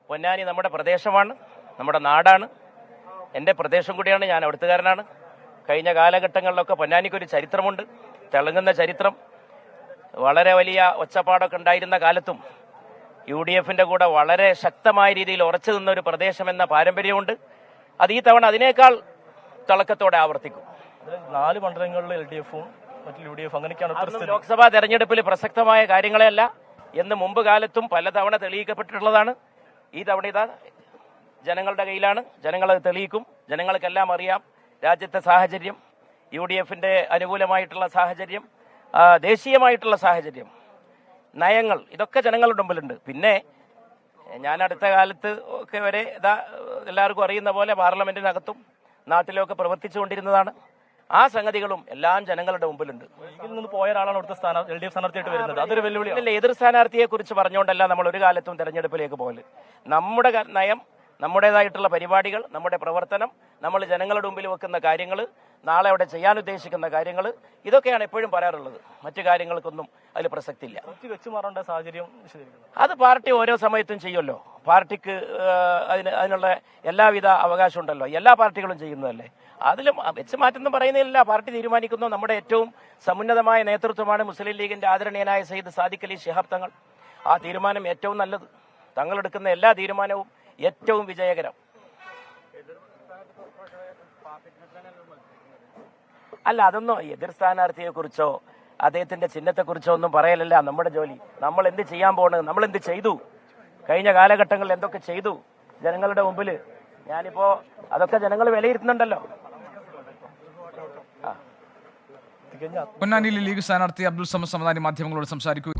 പൊന്നാനി നമ്മുടെ പ്രദേശമാണ്, നമ്മുടെ നാടാണ്, എൻ്റെ പ്രദേശം കൂടിയാണ്. ഞാൻ അവിടുത്തുകാരനാണ്. കഴിഞ്ഞ കാലഘട്ടങ്ങളിലൊക്കെ പൊന്നാനിക്കൊരു ചരിത്രമുണ്ട്, തിളങ്ങുന്ന ചരിത്രം. വളരെ വലിയ ഒച്ചപ്പാടൊക്കെ ഉണ്ടായിരുന്ന കാലത്തും UDFന്റെ കൂടെ വളരെ ശക്തമായ രീതിയിൽ ഉറച്ചു നിന്ന ഒരു പ്രദേശമെന്ന പാരമ്പര്യമുണ്ട്. അത് ഈ തവണ അതിനേക്കാൾ തിളക്കത്തോടെ ആവർത്തിക്കും. 4 മണ്ഡലങ്ങളിൽ LDFും മറ്റു UDF അങ്ങനെയൊക്കെയാണ്. ലോക്സഭാ തെരഞ്ഞെടുപ്പിൽ പ്രസക്തമായ കാര്യങ്ങളെയല്ല എന്ന് മുമ്പ് കാലത്തും പലതവണ തെളിയിക്കപ്പെട്ടിട്ടുള്ളതാണ്. ഈ തവണ ഇതാ ജനങ്ങളുടെ കയ്യിലാണ്, ജനങ്ങളത് തെളിയിക്കും. ജനങ്ങൾക്കെല്ലാം അറിയാം രാജ്യത്തെ സാഹചര്യം, UDFന്റെ അനുകൂലമായിട്ടുള്ള സാഹചര്യം, ദേശീയമായിട്ടുള്ള സാഹചര്യം, നയങ്ങൾ, ഇതൊക്കെ ജനങ്ങളുടെ മുമ്പിലുണ്ട്. പിന്നെ ഞാൻ അടുത്ത കാലത്ത് ഒക്കെ വരെ എല്ലാവർക്കും അറിയുന്ന പോലെ പാർലമെന്റിനകത്തും നാട്ടിലൊക്കെ പ്രവർത്തിച്ചുകൊണ്ടിരുന്നതാണ്. ആ സംഗതികളും എല്ലാം ജനങ്ങളുടെ മുമ്പിലുണ്ട്. ഇതിൽ നിന്ന് പോയ ഒരാളാണ് അവിടുത്തെ LDF സ്ഥാനാർത്ഥിയായിട്ട് വരുന്നത്. അതൊരു വെല്ലുവിളിയല്ല. എതിർ സ്ഥാനാർത്ഥിയെ കുറിച്ച് പറഞ്ഞുകൊണ്ടല്ല നമ്മൾ ഒരു കാലത്തും തെരഞ്ഞെടുപ്പിലേക്ക് പോകല്. നമ്മുടെ നയം, നമ്മുടേതായിട്ടുള്ള പരിപാടികൾ, നമ്മുടെ പ്രവർത്തനം, നമ്മൾ ജനങ്ങളുടെ മുമ്പിൽ വെക്കുന്ന കാര്യങ്ങൾ, നാളെ അവിടെ ചെയ്യാൻ ഉദ്ദേശിക്കുന്ന കാര്യങ്ങൾ, ഇതൊക്കെയാണ് എപ്പോഴും പറയാറുള്ളത്. മറ്റു കാര്യങ്ങൾക്കൊന്നും അതിൽ പ്രസക്തിയില്ല. വെച്ചുമാറേണ്ട സാഹചര്യം അത് പാർട്ടി ഓരോ സമയത്തും ചെയ്യുമല്ലോ. പാർട്ടിക്ക് അതിനുള്ള എല്ലാവിധ അവകാശം ഉണ്ടല്ലോ. എല്ലാ പാർട്ടികളും ചെയ്യുന്നതല്ലേ. അതിലും വെച്ച് മാറ്റെന്ന് പറയുന്നില്ല. പാർട്ടി തീരുമാനിക്കുന്നു. നമ്മുടെ ഏറ്റവും സമുന്നതമായ നേതൃത്വമാണ് മുസ്ലിം ലീഗിന്റെ ആദരണീയനായ സയ്യിദ് സാദിഖ് അലി ശിഹാബ് തങ്ങൾ. ആ തീരുമാനം ഏറ്റവും നല്ലത്. തങ്ങളെടുക്കുന്ന എല്ലാ തീരുമാനവും ഏറ്റവും വിജയകരം. അല്ല, അതൊന്നും എതിർ സ്ഥാനാർത്ഥിയെ കുറിച്ചോ അദ്ദേഹത്തിന്റെ ചിഹ്നത്തെ കുറിച്ചോ ഒന്നും പറയലല്ല നമ്മുടെ ജോലി. നമ്മൾ എന്ത് ചെയ്യാൻ പോണ്, നമ്മൾ എന്ത് ചെയ്തു, കഴിഞ്ഞ കാലഘട്ടങ്ങളിൽ എന്തൊക്കെ ചെയ്തു ജനങ്ങളുടെ മുമ്പിൽ. ഞാനിപ്പോ അതൊക്കെ ജനങ്ങൾ വിലയിരുത്തുന്നുണ്ടല്ലോ. പൊന്നാനിയിലെ ലീഗ് സ്ഥാനാർത്ഥി അബ്ദുൾ സമദ് സമദാനി മാധ്യമങ്ങളോട് സംസാരിക്കുക.